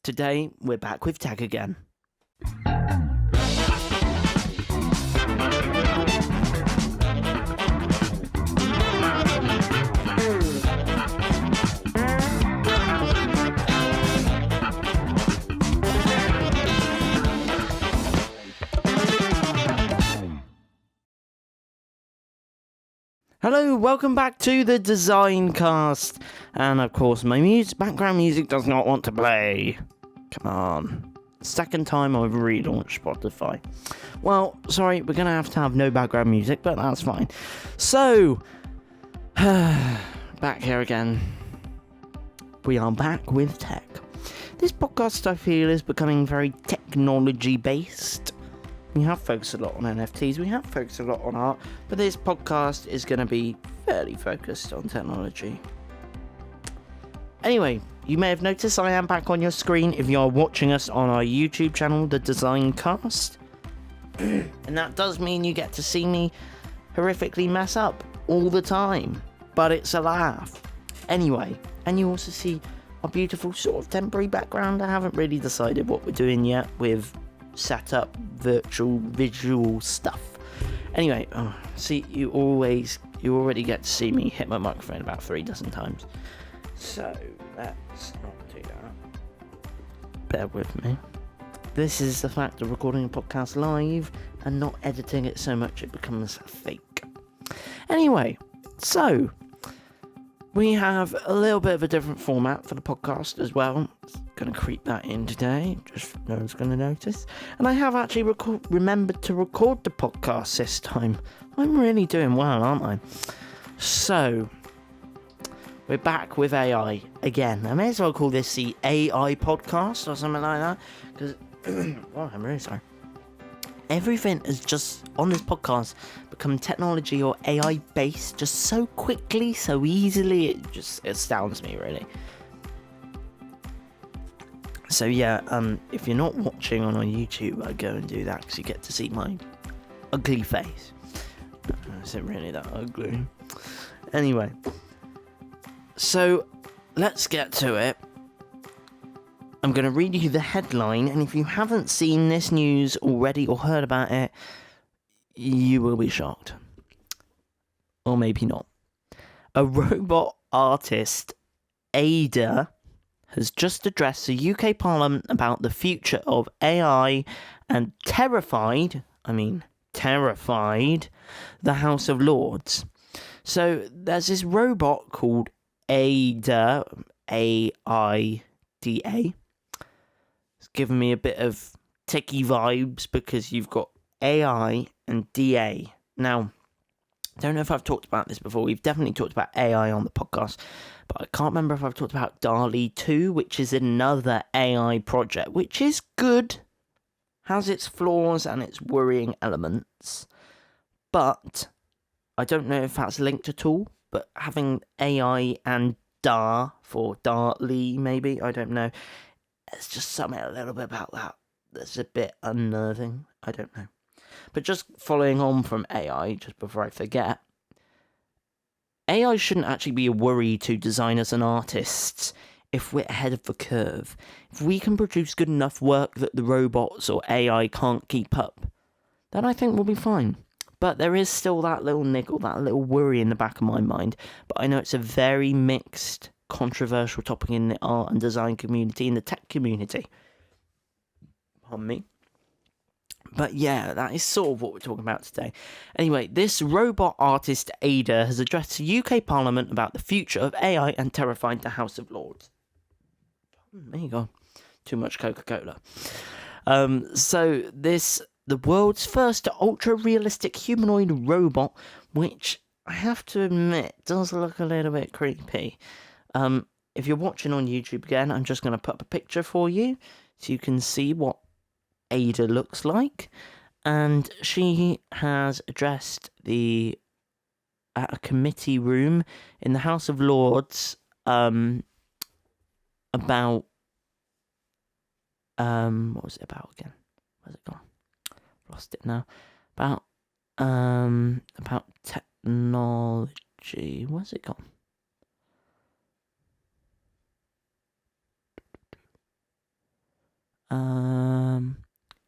Today, we're back with tech again. Hello, welcome back to the DesignCast. And of course, my background music does not want to play. Come on. Second time I've relaunched Spotify. Well, sorry, we're going to have no background music, but that's fine. So, back here again. We are back with tech. This podcast, I feel, is becoming very technology-based. We have focused a lot on NFTs, we have focused a lot on art, but this podcast is going to be fairly focused on technology. Anyway, you may have noticed I am back on your screen if you're watching us on our YouTube channel, the DesignCast. And that does mean you get to see me horrifically mess up all the time, but it's a laugh. Anyway, and you also see a beautiful sort of temporary background. I haven't really decided what we're doing yet with setup, virtual, visual stuff. Anyway, see, you already get to see me hit my microphone about 3 dozen times. So, let's not do that. Bear with me. This is the fact of recording a podcast live and not editing it so much it becomes fake. Anyway, so we have a little bit of a different format for the podcast as well. Going to creep that in today, just no one's going to notice. And I have actually remembered to record the podcast this time. I'm really doing well, aren't I? So, we're back with AI again. I may as well call this the AI podcast or something like that, because, well, I'm really sorry. Everything has just, on this podcast, become technology or AI based just so quickly, so easily, it just astounds me, really. So yeah, if you're not watching on our YouTube, I'd go and do that, because you get to see my ugly face. Is it really that ugly? Anyway, so let's get to it. I'm going to read you the headline, and if you haven't seen this news already or heard about it, you will be shocked. Or maybe not. A robot artist, Ada, has just addressed the UK Parliament about the future of AI and terrified the House of Lords. So there's this robot called Ada, A-I-D-A. It's given me a bit of techie vibes because you've got AI and DA. Now, I don't know if I've talked about this before. We've definitely talked about AI on the podcast, but I can't remember if I've talked about DALL-E 2, which is another AI project, which is good, has its flaws and its worrying elements, but I don't know if that's linked at all, but having AI and DA for DALL-E, maybe, I don't know, there's just something a little bit about that that's a bit unnerving, I don't know. But just following on from AI, just before I forget, AI shouldn't actually be a worry to designers and artists if we're ahead of the curve. If we can produce good enough work that the robots or AI can't keep up, then I think we'll be fine. But there is still that little niggle, that little worry in the back of my mind. But I know it's a very mixed, controversial topic in the art and design community, in the tech community. Pardon me. But yeah, that is sort of what we're talking about today. Anyway, this robot artist Ada has addressed the UK Parliament about the future of AI and terrified the House of Lords. There you go. Too much Coca-Cola. The world's first ultra-realistic humanoid robot, which I have to admit does look a little bit creepy. If you're watching on YouTube again, I'm just going to put up a picture for you so you can see what Ada looks like, and she has addressed at a committee room in the House of Lords about what was it about again? Where's it gone? Lost it now. About technology. Where's it gone?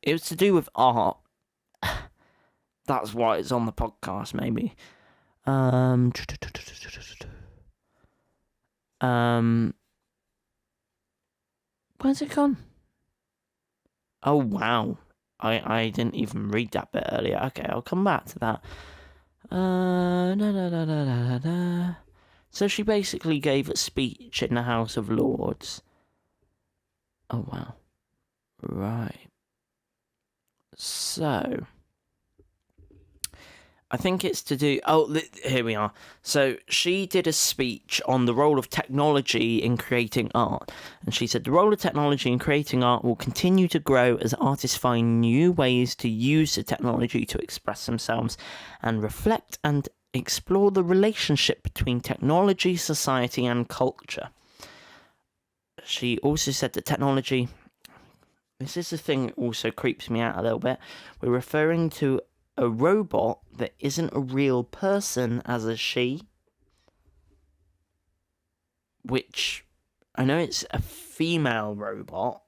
It was to do with art. That's why it's on the podcast, maybe. Where's it gone? Oh, wow. I didn't even read that bit earlier. Okay, I'll come back to that. So she basically gave a speech in the House of Lords. Oh, wow. Right. So, I think it's to do... Oh, here we are. So, she did a speech on the role of technology in creating art. And she said, the role of technology in creating art will continue to grow as artists find new ways to use the technology to express themselves and reflect and explore the relationship between technology, society, and culture. She also said that technology... This is the thing that also creeps me out a little bit. We're referring to a robot that isn't a real person as a she. Which, I know it's a female robot,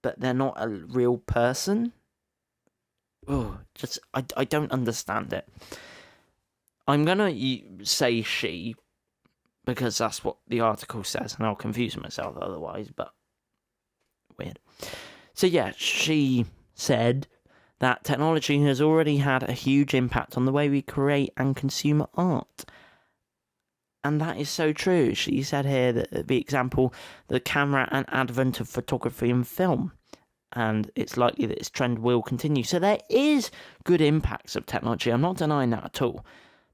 but they're not a real person. Oh, I don't understand it. I'm gonna say she, because that's what the article says, and I'll confuse myself otherwise, but weird. So yeah, she said that technology has already had a huge impact on the way we create and consume art. And that is so true. She said here that the example, the camera and advent of photography and film. And it's likely that this trend will continue. So there is good impacts of technology. I'm not denying that at all.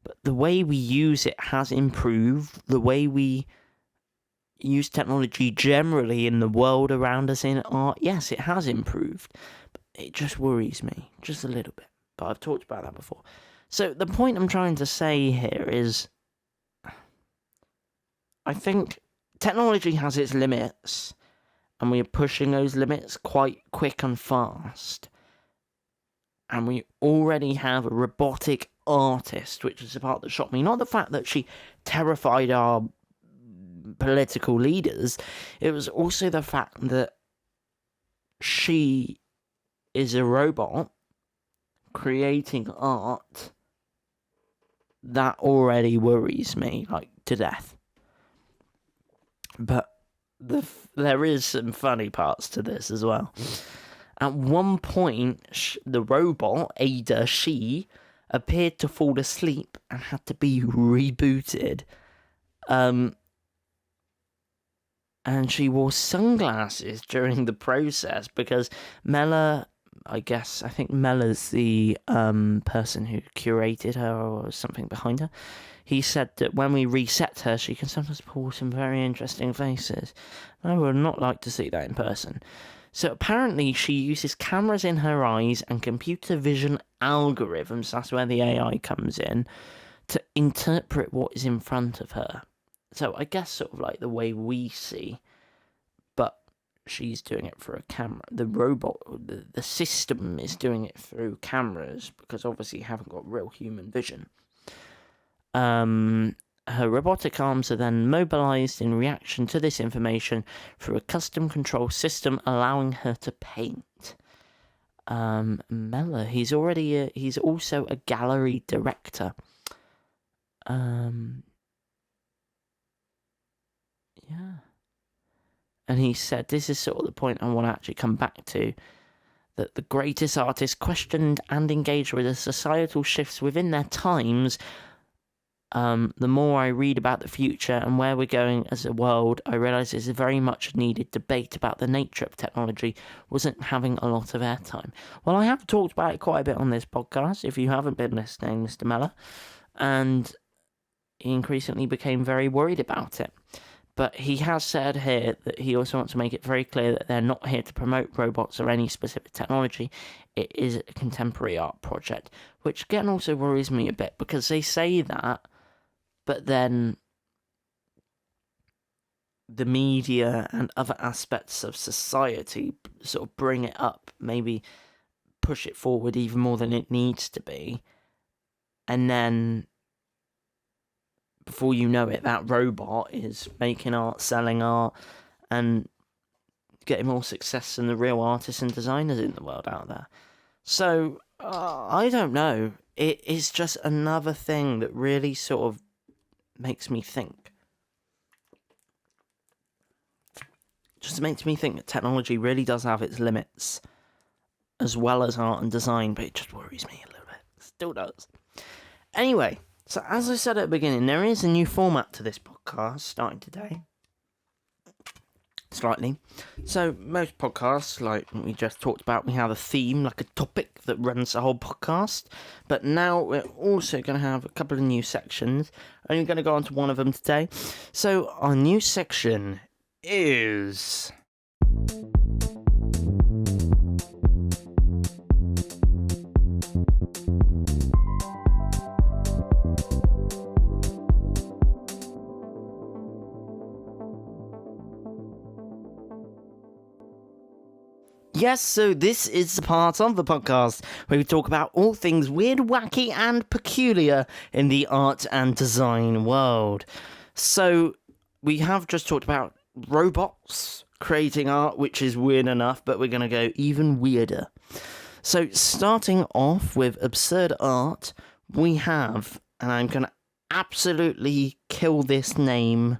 But the way we use it has improved. The way we use technology generally in the world around us in art, yes, it has improved. But it just worries me, just a little bit. But I've talked about that before. So the point I'm trying to say here is, I think technology has its limits, and we are pushing those limits quite quick and fast. And we already have a robotic artist, which is the part that shocked me. Not the fact that she terrified our political leaders, it was also the fact that she is a robot creating art that already worries me, like, to death. But there is some funny parts to this as well. At one point, the robot, Ada, she appeared to fall asleep and had to be rebooted. And she wore sunglasses during the process because Mela, I think Mela's the person who curated her or something behind her. He said that when we reset her, she can sometimes pull some very interesting faces. I would not like to see that in person. So apparently she uses cameras in her eyes and computer vision algorithms, that's where the AI comes in, to interpret what is in front of her. So I guess sort of like the way we see, but she's doing it through a camera. The robot, the system is doing it through cameras because obviously you haven't got real human vision. Her robotic arms are then mobilized in reaction to this information through a custom control system, allowing her to paint. Mella, he's also a gallery director. Yeah. And he said, this is sort of the point I want to actually come back to, that the greatest artists questioned and engaged with the societal shifts within their times. The more I read about the future and where we're going as a world, I realise there's a very much needed debate about the nature of technology wasn't having a lot of airtime. Well, I have talked about it quite a bit on this podcast, if you haven't been listening, Mr. Mellor, and he increasingly became very worried about it. But he has said here that he also wants to make it very clear that they're not here to promote robots or any specific technology. It is a contemporary art project, which again also worries me a bit because they say that, but then the media and other aspects of society sort of bring it up, maybe push it forward even more than it needs to be. And then, before you know it, that robot is making art, selling art, and getting more success than the real artists and designers in the world out there. So, I don't know. It is just another thing that really sort of makes me think. Just makes me think that technology really does have its limits, as well as art and design, but it just worries me a little bit. It still does. Anyway, so as I said at the beginning, there is a new format to this podcast starting today. Slightly. So most podcasts, like we just talked about, we have a theme, like a topic that runs the whole podcast. But now we're also going to have a couple of new sections. I'm only going to go on to one of them today. So our new section is... Yes, so this is the part of the podcast where we talk about all things weird, wacky, and peculiar in the art and design world. So, we have just talked about robots creating art, which is weird enough, but we're going to go even weirder. So, starting off with absurd art, we have, and I'm going to absolutely kill this name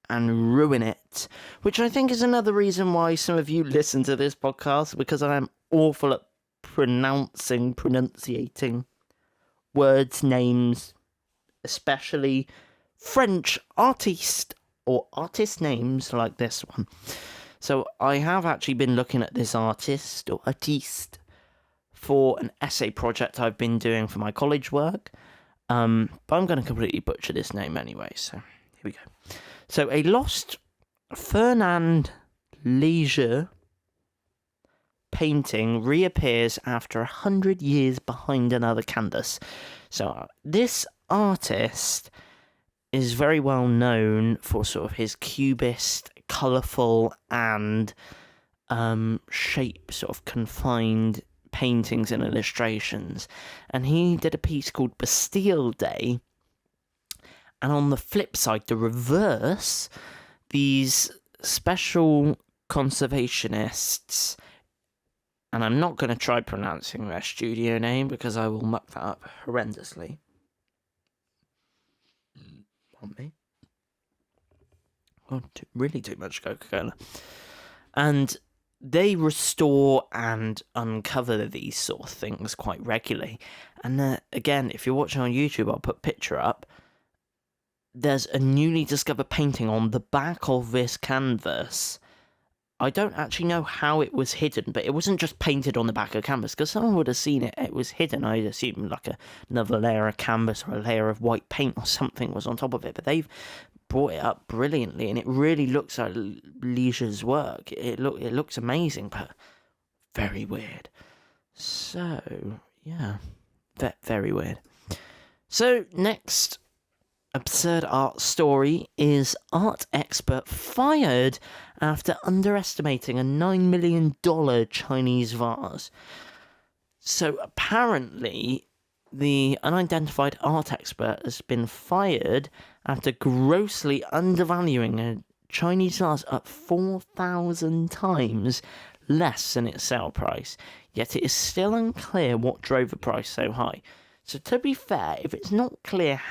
and ruin it, which I think is another reason why some of you listen to this podcast, because I am awful at pronunciating words, names, especially French artist or artist names like this one. So I have actually been looking at this artist or artiste for an essay project I've been doing for my college work, but I'm going to completely butcher this name anyway, so here we go. So, a lost Fernand Léger painting reappears after 100 years behind another canvas. So, this artist is very well known for sort of his cubist, colourful, and shape sort of confined paintings and illustrations. And he did a piece called Bastille Day. And on the flip side, the reverse, these special conservationists, and I'm not going to try pronouncing their studio name because I will muck that up horrendously. On me. Really too much Coca-Cola. And they restore and uncover these sort of things quite regularly. And again, if you're watching on YouTube, I'll put a picture up. There's a newly discovered painting on the back of this canvas. I don't actually know how it was hidden, but it wasn't just painted on the back of canvas, because someone would have seen it. It was hidden. I'd assume like another layer of canvas or a layer of white paint or something was on top of it, but they've brought it up brilliantly, and it really looks like Léger's work. It looks amazing, but very weird. So, yeah, very weird. So, next absurd art story is art expert fired after underestimating a $9 million Chinese vase. So apparently, the unidentified art expert has been fired after grossly undervaluing a Chinese vase at 4,000 times less than its sale price. Yet it is still unclear what drove the price so high. So to be fair, if it's not clear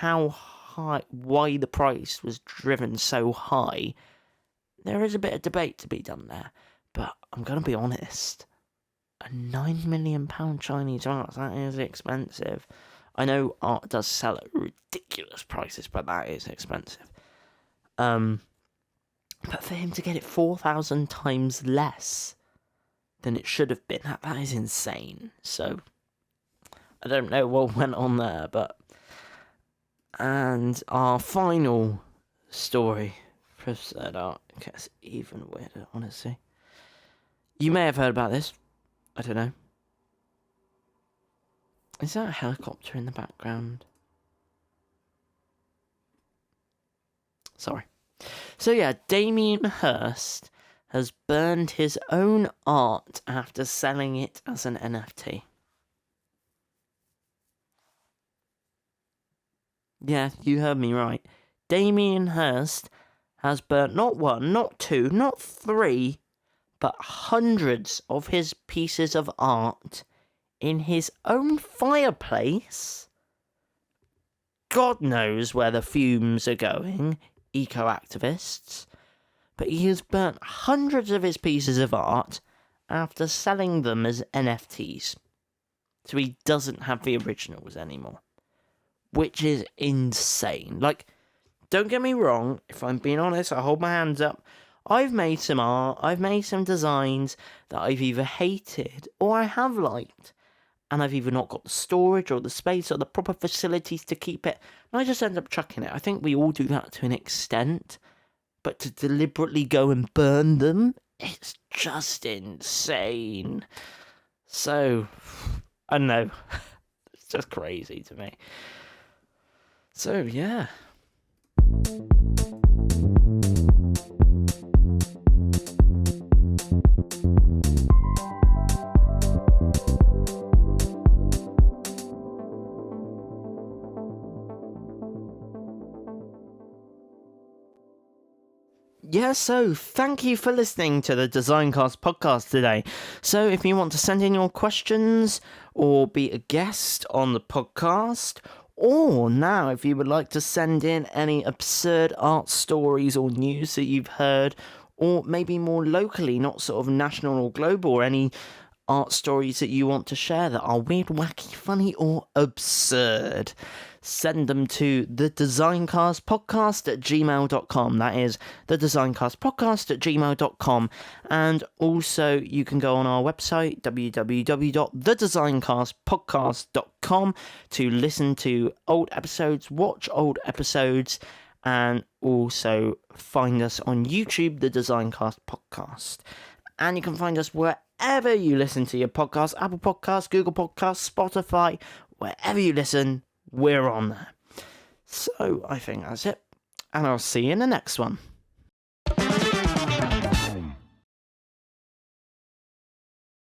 why the price was driven so high, there is a bit of debate to be done there. But I'm going to be honest, a £9 million Chinese art, that is expensive. I know art does sell at ridiculous prices, but that is expensive. But for him to get it 4,000 times less than it should have been, that is insane. So, I don't know what went on there, but... And our final story for absurd art gets even weirder, honestly. You may have heard about this. I don't know. Is that a helicopter in the background? Sorry. So yeah, Damien Hirst has burned his own art after selling it as an NFT. Yeah, you heard me right. Damien Hirst has burnt not one, not two, not three, but hundreds of his pieces of art in his own fireplace. God knows where the fumes are going, eco-activists, but he has burnt hundreds of his pieces of art after selling them as NFTs. So he doesn't have the originals anymore, which is insane. Like, don't get me wrong, if I'm being honest, I hold my hands up. I've made some art, I've made some designs that I've either hated or I have liked. And I've either not got the storage or the space or the proper facilities to keep it. And I just end up chucking it. I think we all do that to an extent. But to deliberately go and burn them, it's just insane. So, I don't know. It's just crazy to me. So, yeah. Yeah, so thank you for listening to the DesignCast podcast today. So if you want to send in your questions or be a guest on the podcast, or now if you would like to send in any absurd art stories or news that you've heard, or maybe more locally, not sort of national or global, or any art stories that you want to share that are weird, wacky, funny, or absurd, send them to the DesignCastPodcast@gmail.com. That is the DesignCastPodcast@gmail.com. And also you can go on our website, www.thedesignCastPodcast.com, to listen to old episodes, watch old episodes, and also find us on YouTube, the DesignCast Podcast. And you can find us wherever you listen to your podcast, Apple Podcasts, Google Podcasts, Spotify, wherever you listen, we're on there. So I think that's it. And I'll see you in the next one.